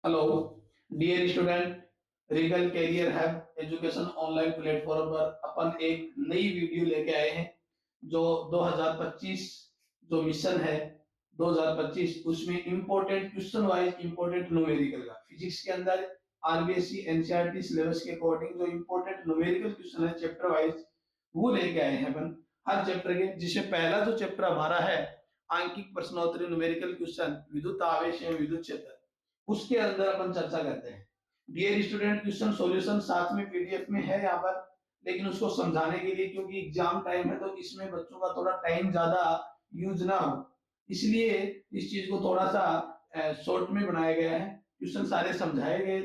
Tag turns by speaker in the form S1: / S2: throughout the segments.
S1: Hello dear student, Regal career hub education online platform पर अपन एक नई वीडियो लेके आए हैं। जो 2025 जो मिशन है 2025 उसमें important question wise important numerical का फिजिक्स के अंदर आरबीएससी एनसीईआरटी सिलेबस के अकॉर्डिंग जो इंपॉर्टेंट न्यूमेरिकल क्वेश्चन है चैप्टर वाइज वो लेके आए हैं अपन हर चैप्टर के। जिसमें पहला जो चैप्टर हमारा है आंकिक प्रश्नोत्तरी न्यूमेरिकल क्वेश्चन विद्युत आवेश एवं विद्युत क्षेत्र, उसके अंदर अपन चर्चा करते हैं। डियर स्टूडेंट, क्वेश्चन सॉल्यूशन साथ में पीडीएफ में है यहाँ पर, लेकिन उसको समझाने के लिए क्योंकि एग्जाम टाइम है तो इसमें बच्चों का थोड़ा टाइम ज्यादा यूज ना हो, इसलिए इस चीज को थोड़ा सा शॉर्ट में बनाया गया है। क्वेश्चन सारे समझाए गए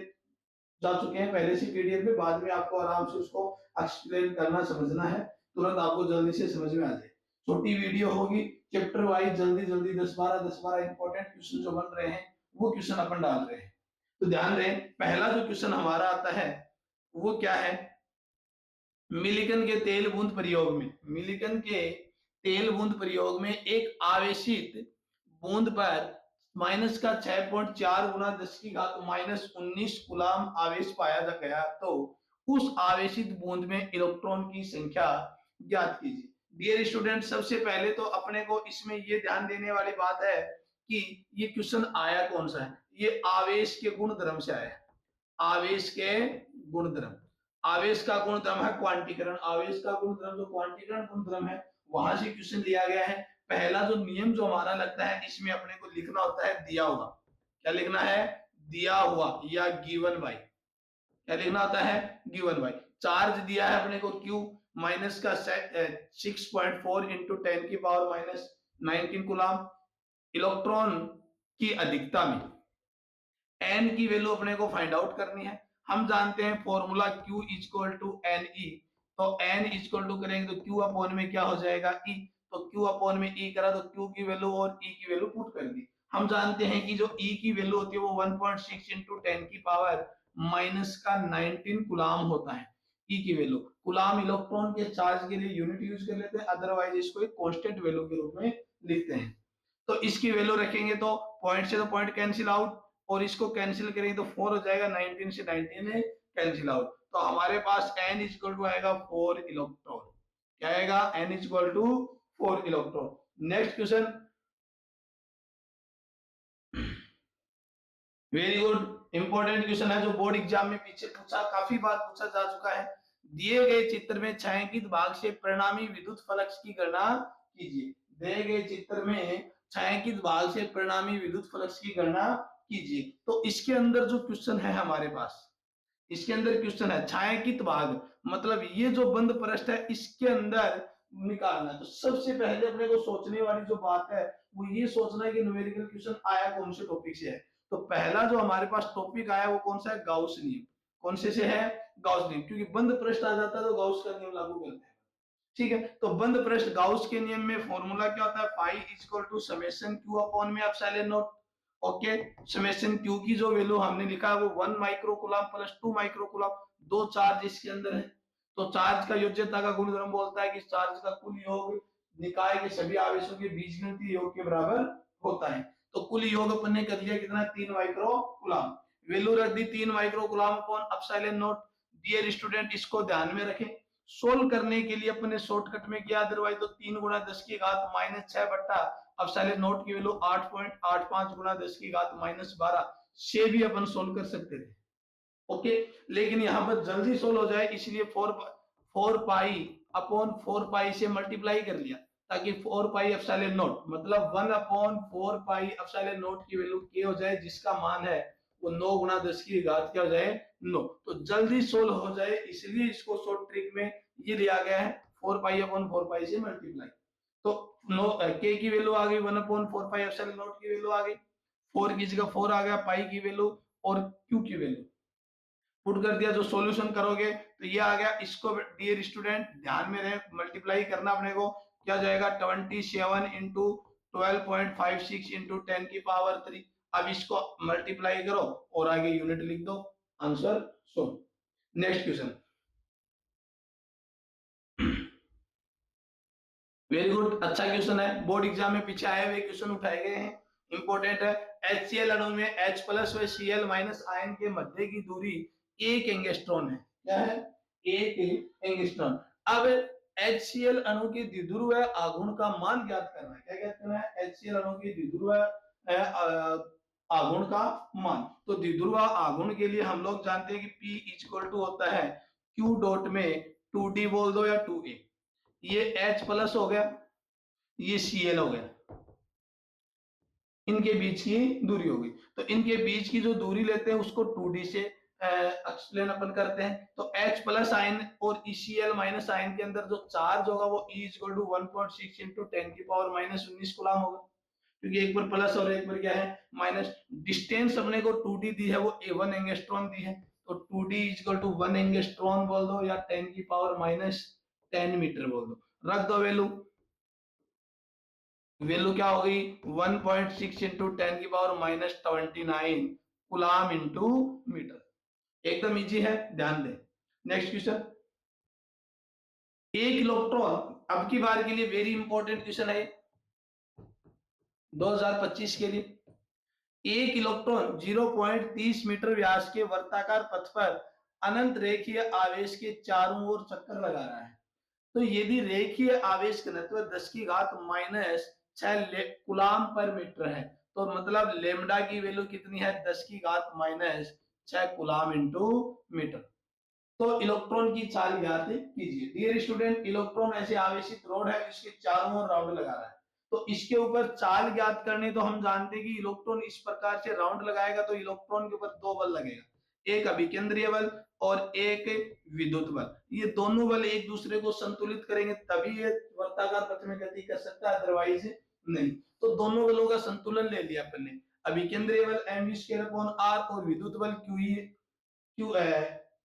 S1: जा चुके हैं पहले से पीडीएफ में, बाद में आपको आराम से उसको एक्सप्लेन करना समझना है, तुरंत आपको जल्दी से समझ में आ जाए। छोटी वीडियो होगी, चैप्टर वाइज जल्दी जल्दी 10-12 इंपॉर्टेंट क्वेश्चन जो बन रहे हैं वो क्वेश्चन अपन डाल रहे हैं। तो ध्यान रहे, पहला जो क्वेश्चन हमारा आता है वो क्या है, मिलिकन के तेल बूंद प्रयोग में, मिलिकन के तेल बूंद प्रयोग में एक आवेशित बूंद पर माइनस का 6.4 गुना 10 की घात माइनस 19 कूलाम आवेश पाया जा गया, तो उस आवेशित बूंद में इलेक्ट्रॉन की संख्या ज्ञात कीजिए। डियर स्टूडेंट, सबसे पहले तो अपने को इसमें ये ध्यान देने वाली बात है कि ये क्वेश्चन आया कौन सा है, ये आवेश के गुण धर्म से आया है। आवेश के गुण धर्म, आवेश का गुण धर्म है क्वांटीकरण, आवेश का गुण धर्म जो क्वांटीकरण गुण धर्म है वहां से क्वेश्चन लिया गया है। पहला जो नियम जो हमारा लगता है इसमें अपने को लिखना होता है दिया हुआ, क्या लिखना है, दिया हुआ या गिवन बाय, क्या लिखना होता है, गिवन बाय। चार्ज दिया है अपने को क्यू माइनस का 6.4 इंटू 10 की पावर माइनस 19 कूलाम, इलेक्ट्रॉन की अधिकता में एन की वैल्यू अपने को फाइंड आउट करनी है। हम जानते हैं formula Q equal to N E, तो एन इक्वल टू करेंगे तो Q अपॉन में क्या हो जाएगा E, तो Q अपॉन में E करा तो Q की वैल्यू और E की वैल्यू पुट कर दी। हम जानते हैं कि जो E की वैल्यू होती है वो 1.6 इंटू 10 की पावर माइनस का 19 कुलाम होता है। E की वैल्यू, कुलाम इलेक्ट्रॉन के चार्ज के लिए यूनिट यूज कर लेते हैं, अदरवाइज इसको एक कांस्टेंट वैल्यू के रूप में लिखते हैं। तो इसकी वैल्यू रखेंगे तो पॉइंट से तो पॉइंट कैंसिल आउट, और इसको कैंसिल करेंगे तो 4 हो जाएगा, 19 से 19 कैंसिल आउट, तो हमारे पास n इक्वल टू आएगा 4 इलेक्ट्रॉन। क्या आएगा, n equal to 4 electron. Next question, very good important question है जो बोर्ड एग्जाम में पीछे पूछा, काफी बार पूछा जा चुका है। दिए गए चित्र में छायांकित भाग से परिणामी विद्युत फ्लक्स की गणना कीजिए। दिए गए चित्र में छायांकित भाग से परिणामी विद्युत फ्लक्स की गणना कीजिए। तो इसके अंदर जो क्वेश्चन है हमारे पास, इसके अंदर क्वेश्चन है छायांकित भाग, मतलब ये जो बंद पृष्ठ है इसके अंदर निकालना है। तो सबसे पहले अपने को सोचने वाली जो बात है वो ये सोचना है कि न्यूमेरिकल क्वेश्चन आया कौन से टॉपिक से है। तो पहला जो हमारे पास टॉपिक आया वो कौन सा है, गाउस नियम। कौन से है, गाउस नियम, क्योंकि बंद पृष्ठ आ जाता है तो गाउस का नियम लागू करते हैं। ठीक है, तो बंद पृष्ठ गाउस के नियम में फॉर्मूला क्या होता है, pi equal to summation Q upon में epsilon naught. Okay, summation Q की जो वैल्यू हमने लिखा है वो 1 micro coulomb plus 2 micro coulomb, दो चार्ज इसके अंदर है। तो चार्ज का योज्यता का गुणधर्म बोलता है कि चार्ज का कुल योग निकाय के सभी आवेशों के बीजगणितीय योग के बराबर होता है। तो कुल योग अपन ने कर लिया कितना, 3 माइक्रो कूलम, वैल्यू रख दी 3 micro coulomb upon epsilon naught. Dear student, इसको ध्यान में रखें, सोल्व करने के लिए अपने शॉर्टकट में किया, अदरवाइज तो 3 गुणा 10 की घात माइनस 6 बट्टा एप्सिलॉन नॉट की वैल्यू 8.85 गुणा 10 की घात माइनस 12 से भी अपन सोल्व कर सकते थे। ओके, लेकिन यहाँ पर जल्दी सोल्व हो जाए इसलिए 4 पाई अपॉन 4 पाई से मल्टीप्लाई कर लिया, ताकि 4 पाई एप्सिलॉन नॉट मतलब 1 अपॉन 4 पाई एप्सिलॉन नॉट की वैल्यू क्या हो जाए, जिसका मान है वो 9 गुणा 10 की घात क्या हो जाए, 9। तो जल्दी सोल्व हो जाए इसलिए इसको शॉर्ट ट्रिक में ये लिया गया है, 4 पाई अपॉन 4 पाई से मल्टीप्लाई। तो नो के की वैल्यू आ गई 1 अपॉन 4 पाई एप्सिलॉन नॉट की वैल्यू आ गई, 4 की जगह 4 आ गया, पाई की वैल्यू और क्यू की वैल्यू पुट कर दिया। जो सॉल्यूशन करोगे तो ये आ गया। इसको डियर स्टूडेंट ध्यान में रहे, मल्टीप्लाई करना अपने को क्या जाएगा, 27 इंटू 12.56 इंटू 10 की पावर 3। अब इसको मल्टीप्लाई करो और आगे यूनिट लिख दो, answer solve. Next question, very good, अच्छा क्वेश्चन है, बोर्ड एग्जाम में पीछे आए हुए क्वेश्चन उठाए गए हैं, इंपॉर्टेंट है। HCl अणु में H प्लस व Cl माइनस आयन के मध्य की दूरी 1 एंगस्ट्रॉन है। क्या है? 1 एंगस्ट्रॉन। अब HCl अणु के द्विध्रुव आघूर्ण का मान ज्ञात करना है। क्या ज्ञात करना है? HCl अणु के द्विध्रुव आघूर्ण का मान। तो द्विध्रुव आघूर्ण के लिए हम लोग जानते हैं कि P इक्वल टू होता है Q डॉट में 2D बोल दो या 2A। ये H प्लस हो गया, ये Cl हो गया, इनके बीच की दूरी होगी। तो इनके बीच की जो दूरी लेते हैं उसको 2D से एक्सप्लेन अपन करते हैं। तो H प्लस आयन और Cl माइनस आयन के अंदर जो चार्ज होगा वो E इक्वल टू 1.6 इंटू 10 की पावर माइनस 19 कूलम होगा, क्योंकि एक पर प्लस और एक पर क्या है माइनस। डिस्टेंस अपने को 2D दी है, वो 1 एंगस्ट्रॉन दी है, तो 2D इक्वल टू 1 एंगस्ट्रॉन बोल दो या 10 की पावर माइनस 10 मीटर बोल दो। रख दो वैल्यू, वैल्यू क्या हो गई 1.6 इंटू 10 की power minus 29 coulomb into metre. एकदम इजी है, ध्यान दें। नेक्स्ट क्वेश्चन, एक इलेक्ट्रॉन, अब की बार के लिए वेरी इंपॉर्टेंट क्वेश्चन है 2025 के लिए। एक इलेक्ट्रॉन 0.30 मीटर व्यास के वर्ताकार पथ पर अनंत रेखीय आवेश के चारों ओर चक्कर लगा रहा है। तो यदि रेखीय आवेश घनत्व 10 की घात माइनस 6 कूलम पर मीटर है, तो मतलब लेमडा की वैल्यू कितनी है 10 की घात माइनस 6 कूलम इंटू मीटर। तो इलेक्ट्रॉन की चाल ज्ञात कीजिए। डियर स्टूडेंट, इलेक्ट्रॉन ऐसे आवेशित रॉड है जिसके चारों ओर राउंड लगा रहा है, तो इसके ऊपर चाल ज्ञात करने, तो हम जानते हैं कि इलेक्ट्रॉन इस प्रकार से राउंड लगाएगा तो इलेक्ट्रॉन के ऊपर दो बल लगेगा, एक अभिकेंद्रीय बल और एक विद्युत बल। ये दोनों बल एक दूसरे को संतुलित करेंगे तभी ये वर्ताकार पथ में गति कर सकता है, अदरवाइज नहीं। तो दोनों बलों का संतुलन ले लिया अपन ने। अभिकेंद्रीय बल mv²/r और विद्युत बल q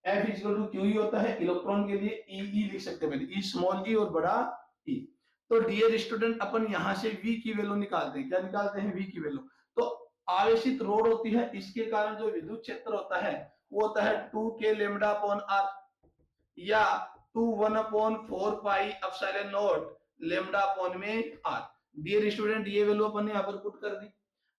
S1: F equal to Q E होता है। इलेक्ट्रॉन के लिए ई लिख सकते हैं, पहले ई स्मॉल ई और बड़ा ई। तो डियर स्टूडेंट, अपन यहां से V की वैल्यू निकालते हैं। क्या निकालते हैं? V की वैल्यू। तो आवेशित रोड होती है, इसके कारण जो विद्युत क्षेत्र होता है वो होता है 2k लेमडा अपॉन r या 2 1/4 पाई एप्सिलॉन नॉट लेमडा अपॉन में r। डियर स्टूडेंट, ये वैल्यू अपन ने यहां पर पुट कर दी।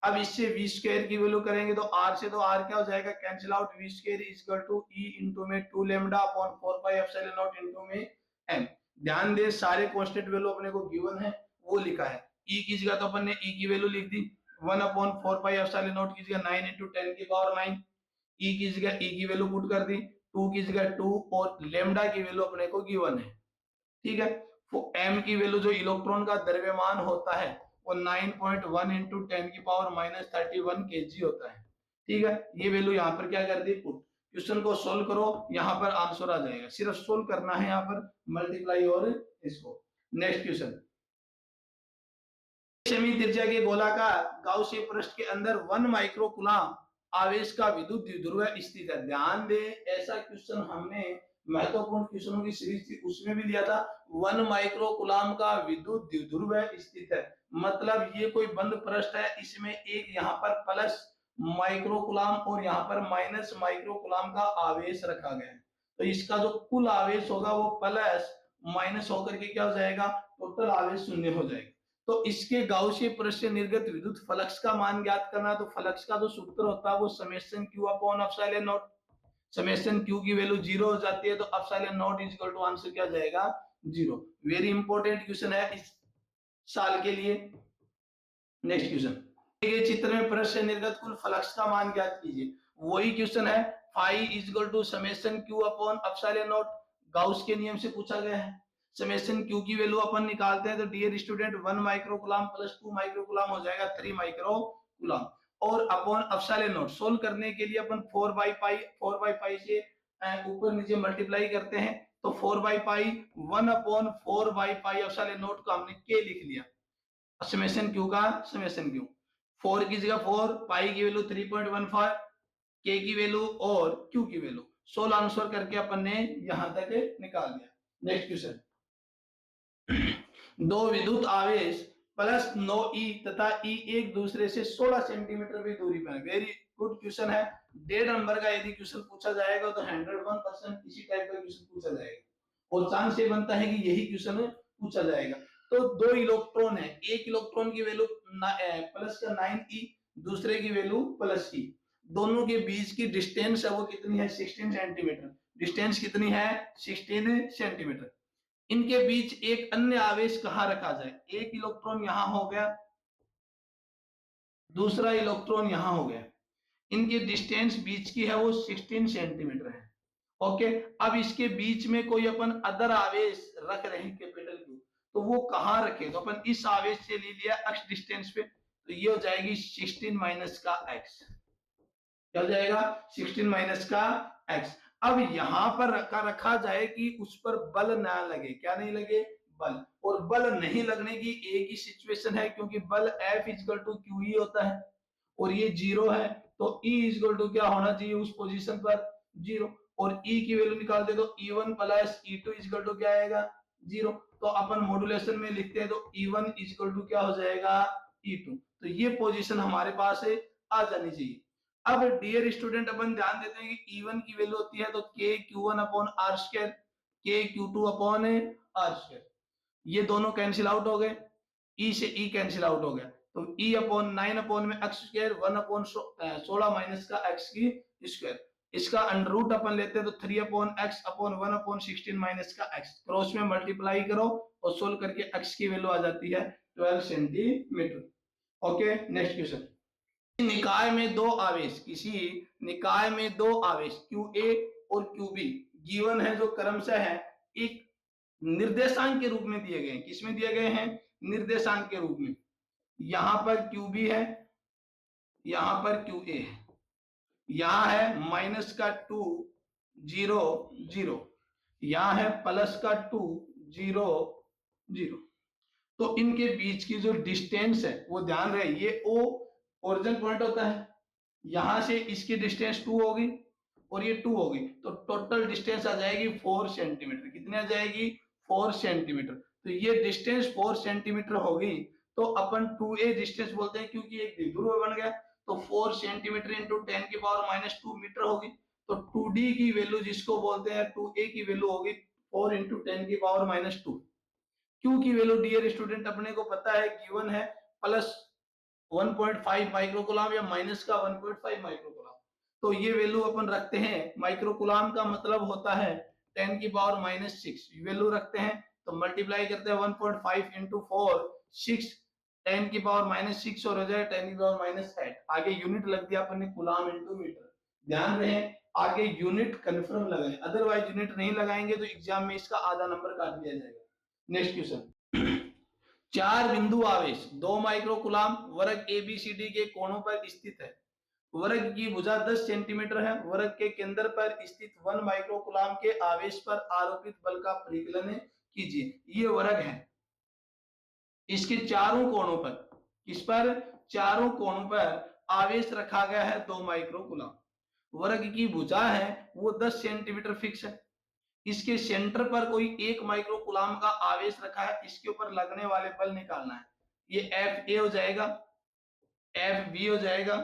S1: अब इससे v स्क्वायर की वैल्यू करेंगे तो r से तो r क्या हो जाएगा, cancel out. v square equal to e into में 2 lambda upon 4 pi epsilon naught into में m। ध्यान दे, सारे कांस्टेंट वैल्यू अपने को गिवन है वो लिखा है। e की जगह तो अपन ने e की वैल्यू लिख दी 1/4 पाई एप्सिलॉन नॉट की जगह 9 इनटू 10 की पावर 9। e की जगह e की वैल्यू पुट कर दी, 2 की जगह 2 और लेमडा की वैल्यू अपने को गिवन है। ठीक है, तो m की वैल्यू जो इलेक्ट्रॉन का द्रव्यमान होता है वो 9.1 इंटू 10 की पावर माइनस 31 kg होता है। ठीक है, ये वैल्यू यहाँ पर क्या कर दी पुट। क्वेश्चन को सोल्व करो, यहाँ पर आंसर आ जाएगा, सिर्फ सोल्व करना है यहाँ पर मल्टीप्लाई और इसको। नेक्स्ट क्वेश्चन, सेमी त्रिज्या के गोलाकार गाउसियन पृष्ठ के अंदर 1 माइक्रो कूलम आवेश का विद्युत द्विध्रुव स्थित है। ध्यान दे, ऐसा क्वेश्चन हमने महत्वपूर्ण क्वेश्चनों की सीरीज थी उसमें भी लिया था। 1 माइक्रो कूलम का विद्युत द्विध्रुव स्थित है, मतलब ये कोई बंद पृष्ठ है, इसमें एक यहाँ पर प्लस माइक्रो कूलम और यहाँ पर माइनस माइक्रो कूलम का आवेश रखा गया है। तो इसका जो कुल आवेश होगा वो प्लस माइनस होकर के क्या हो जाएगा, टोटल आवेश शून्य हो जाएगा। तो इसके गाउसियन पृष्ठ से निर्गत विद्युत फ्लक्स का मान ज्ञात करना है। तो फ्लक्स का जो सूत्र होता है वो summation Q upon epsilon naught. Summation Q की वैल्यू 0 हो जाती है, तो epsilon naught is equal to answer क्या जाएगा 0। वेरी इंपॉर्टेंट क्वेश्चन है इस साल के लिए। नेक्स्ट क्वेश्चन, दिए गए चित्र में पृष्ठ से निर्गत कुल फ्लक्स का मान ज्ञात कीजिए। वही क्वेश्चन है, phi is equal to summation Q upon epsilon naught, Gauss के नियम से पूछा गया है। समेशन क्यू की वैल्यू अपन निकालते हैं तो dear student 1 micro coulomb plus 2 micro coulomb हो जाएगा 3 माइक्रो कूलम, और अपॉन एप्सिलॉन नॉट सोल्व करने के लिए अपन 4/पाई से ऊपर नीचे मल्टीप्लाई करते हैं, तो 4/पाई 1/4/पाई एप्सिलॉन नॉट को हमने के लिख लिया। समेशन क्यू का समेशन क्यू 4 की जगह 4, पाई की वैल्यू 3.15, के की वैल्यू और क्यू की वैल्यू, सोल्व आंसर करके अपन ने यहां तक निकाल दिया। नेक्स्ट क्वेश्चन, दो विद्युत आवेश प्लस 9 ई तथा ई एक दूसरे से 16 सेंटीमीटर की दूरी पर है। वेरी गुड क्वेश्चन है। 1.5 नंबर का यदि क्वेश्चन पूछा जाएगा तो 101% इसी टाइप का क्वेश्चन पूछा जाएगा, और चांस ये बनता है कि यही क्वेश्चन पूछा जाएगा। तो दो इलेक्ट्रॉन है, एक इलेक्ट्रॉन की वैल्यू प्लस का 9e, दूसरे की वैल्यू प्लस e, दोनों के बीच की डिस्टेंस है वो कितनी है 16 सेंटीमीटर। डिस्टेंस कितनी है 16 सेंटीमीटर। इनके बीच एक अन्य आवेश कहां रखा जाए, एक इलेक्ट्रॉन यहां हो गया, दूसरा इलेक्ट्रॉन यहां हो गया, इनकी डिस्टेंस बीच की है वो 16 सेंटीमीटर है। ओके, अब इसके बीच में कोई अपन अदर आवेश रख रहे हैं कैपिटल क्यू, तो वो कहां रखे, तो अपन इस आवेश से ले लिया x डिस्टेंस पे, तो ये हो जाएगी 16 माइनस का x, क्या हो जाएगा 16 माइनस का x। अब यहां पर रखा जाए कि उस पर बल ना लगे, क्या नहीं लगे, बल। और बल नहीं लगने की एक ही सिचुएशन है, क्योंकि बल F इक्वल टू क्यू ही होता है और ये 0 है, तो E इक्वल टू क्या होना चाहिए उस पोजीशन पर 0, और E की वैल्यू निकाल दे तो E1 plus E2 equal to क्या आएगा 0। तो अपन मॉड्यूलेशन में लिखते हैं तो E1 इक्वल टू क्या हो जाएगा E2, तो ये पोजीशन हमारे पास है आ जानी चाहिए। अब डियर स्टूडेंट अपन ध्यान देते हैं कि E1 की वैल्यू होती है तो KQ1 upon R square, KQ2 upon R square, ये दोनों कैंसिल आउट हो गए, E से E कैंसिल आउट हो गया, तो E अपॉन 9 अपॉन में x स्क्वायर 1 अपॉन 16 माइनस का x की स्क्वायर, इसका अंडर रूट अपन लेते हैं तो 3 upon x upon 1 upon 16 minus का x, क्रॉस में मल्टीप्लाई करो और सोल्व करके x की वैल्यू आ जाती है 12 सेंटीमीटर। Okay, next question. निकाय में दो आवेश, किसी निकाय में दो आवेश QA और QB गिवन है, जो क्रमशः है एक निर्देशांक के रूप में दिए गए हैं। किसमें दिए गए हैं, निर्देशांक के रूप में। यहां पर QB है, यहां पर QA है, यहां है माइनस का 2 0 0, यहां है प्लस का 2 0 0। तो इनके बीच की जो डिस्टेंस है वो ध्यान रहे, ये O ओरिजिन पॉइंट होता है, यहां से इसकी डिस्टेंस 2 होगी और ये 2 होगी, तो टोटल डिस्टेंस आ जाएगी 4 सेंटीमीटर। कितनी आ जाएगी 4 सेंटीमीटर। तो ये डिस्टेंस 4 सेंटीमीटर होगी, तो अपन 2a डिस्टेंस बोलते हैं क्योंकि एक द्विध्रुव बन गया, तो 4 सेंटीमीटर इंटू 10 की पावर माइनस 2 मीटर होगी। तो 2d की वैल्यू जिसको बोलते हैं 2a की वैल्यू होगी 4 इंटू 10 की पावर माइनस 2। क्यू की वैल्यू डियर स्टूडेंट अपने को पता है गिवन है प्लस 1.5 माइक्रोकूलम या माइनस का 1.5 माइक्रोकूलम, तो ये वैल्यू अपन रखते हैं। माइक्रोकूलम का मतलब होता है 10 की पावर माइनस 6, वैल्यू रखते हैं तो मल्टीप्लाई करते हैं 1.5 इंटू 4 6, 10 की पावर माइनस 6 और हो जाए 10 की पावर माइनस 8। आगे यूनिट लग दिया अपन ने कूलम इंटू मीटर। ध्यान रहे आगे यूनिट कंफर्म लगाएं, अदरवाइज यूनिट नहीं लगाएंगे तो एग्जाम में इसका आधा नंबर काट दिया जाएगा। Next question. चार बिंदु आवेश 2 माइक्रोकूलम वर्ग ABCD के कोणों पर स्थित है। वर्ग की भुजा 10 सेंटीमीटर है। वर्ग के केंद्र पर स्थित 1 माइक्रोकूलम के आवेश पर आरोपित बल का परिकलन कीजिए। ये वर्ग है, इसके चारों कोणों पर, इस पर चारों कोणों पर आवेश रखा गया है 2 माइक्रोकूलम। वर्ग की भुजा है वो 10 सेंटीमीटर फिक्स है। इसके सेंटर पर कोई 1 माइक्रोकूलम का आवेश रखा है, इसके ऊपर लगने वाले बल निकालना है। ये FA हो जाएगा, FB हो जाएगा,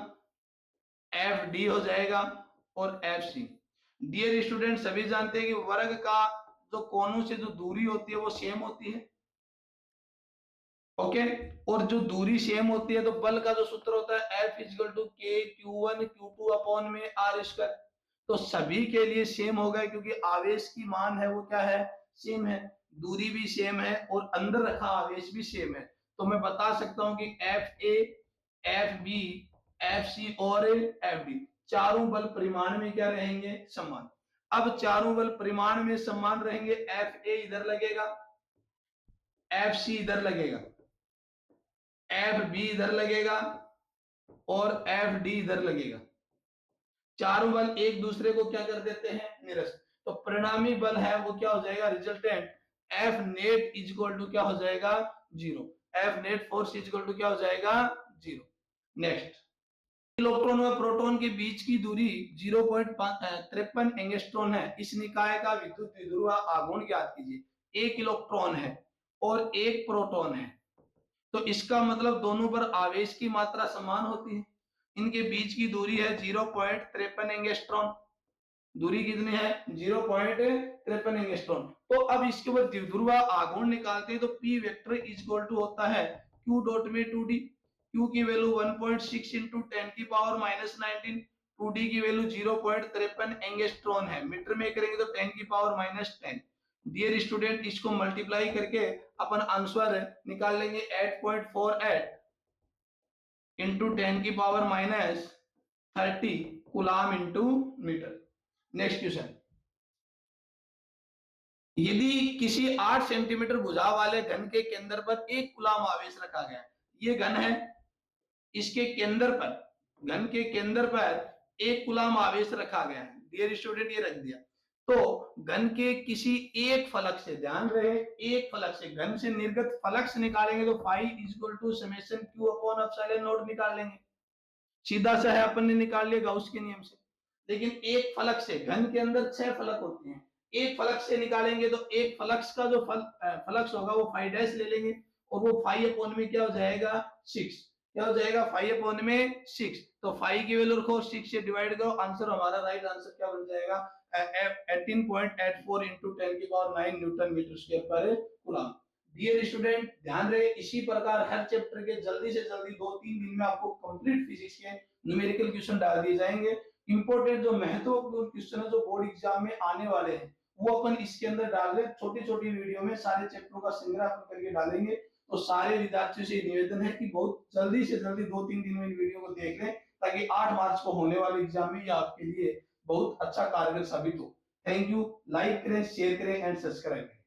S1: FD हो जाएगा और FC। डियर स्टूडेंट सभी जानते हैं कि वर्ग का जो कोनों से जो दूरी होती है वो सेम होती है। ओके, और जो दूरी सेम होती है तो बल का जो सूत्र होता है F equal to KQ1 Q2 upon में R स्क्वायर। तो सभी के लिए सेम होगा क्योंकि आवेश की मान है वो क्या है सेम है, दूरी भी सेम है और अंदर रखा आवेश भी सेम है। तो मैं बता सकता हूं कि FA, FB, FC और FD चारों बल परिमाण में क्या रहेंगे समान। अब चारों बल परिमाण में समान रहेंगे, FA इधर लगेगा, FC इधर लगेगा, FB इधर लगेगा और FD इधर लगेगा। चारों बल एक दूसरे को क्या कर देते हैं निरस्त। तो परिणामी बल है वो क्या हो जाएगा resultant F net is equal to क्या हो जाएगा 0। F net force is equal to क्या हो जाएगा 0। नेक्स्ट, इलेक्ट्रॉन व प्रोटॉन के बीच की दूरी 0.53 एंगस्ट्रॉन है। इस निकाय का विद्युत द्विध्रुव आघूर्ण ज्ञात कीजिए। एक इलेक्ट्रॉन है और एक प्रोटॉन है, तो इसका मतलब दोनों पर आवेश की मात्रा समान होती है। इनके बीच की दूरी है 0.53 एंगस्ट्रॉन। दूरी कितनी है 0.53 एंगस्ट्रॉन। तो अब इसके ऊपर द्विध्रुव आघूर्ण निकालते हैं तो P vector is equal to होता है Q डॉट में 2D। Q की वैल्यू 1.6 इंटू 10 की पावर माइनस 19, 2D की वैल्यू 0.53 एंगस्ट्रॉन है, मीटर में करेंगे तो 10 की पावर माइनस 10। डियर स्टूडेंट, इसको मल्टीप्लाई करके अपन आंसर निकाल लेंगे 8.48 इंटू 10 की power minus 30 coulomb into metre. Next question, यदि किसी 8 सेंटीमीटर भुजा वाले घन के केंद्र पर 1 कूलाम आवेश रखा गया, ये घन है, इसके केंद्र पर, घन के केंद्र पर 1 कूलाम आवेश रखा गया है। डियर स्टूडेंट, ये रख दिया, तो घन के किसी एक फलक से, ध्यान रहे, एक फलक से, घन से निर्गत फ्लक्स निकालेंगे तो phi equal to summation Q upon epsilon naught निकाल लेंगे, सीधा सा है, अपन ने निकाल लिया गाउस के नियम से। लेकिन एक फलक से, घन के अंदर 6 फलक होते हैं, एक फलक से निकालेंगे तो एक फलक्स का जो फलक्स होगा वो फाई डैश ले लेंगे, और वो फाई अपॉन में क्या हो जाएगा 6, क्या हो जाएगा फाई अपॉन में 6, तो फाई की वैल्यू रखो, 6 से डिवाइड करो, आंसर हमारा राइट आंसर क्या बन जाएगा 18.84 इंटू 10 की पावर 9 न्यूटन मीटर स्क्वायर पर कूलम। डियर स्टूडेंट, ध्यान रहे, इसी प्रकार हर चैप्टर के जल्दी से जल्दी 2-3 दिन में आपको कंप्लीट फिजिक्स के न्यूमेरिकल क्वेश्चन डाल दिए जाएंगे। इंपॉर्टेंट जो महत्वपूर्ण क्वेश्चन है जो बोर्ड एग्जाम में आने वाले हैं वो अपन इसके अंदर डाल रहे हैं, छोटी छोटी वीडियो में सारे चैप्टरों का संग्रह अपन करके डालेंगे। तो सारे विद्यार्थियों से निवेदन है कि बहुत जल्दी से जल्दी 2-3 दिन में इन वीडियो को देख लें, ताकि 8 मार्च को होने वाले एग्जाम में ये आपके लिए बहुत अच्छा कारगर साबित हो। थैंक यू, लाइक करें, शेयर करें एंड सब्सक्राइब करें।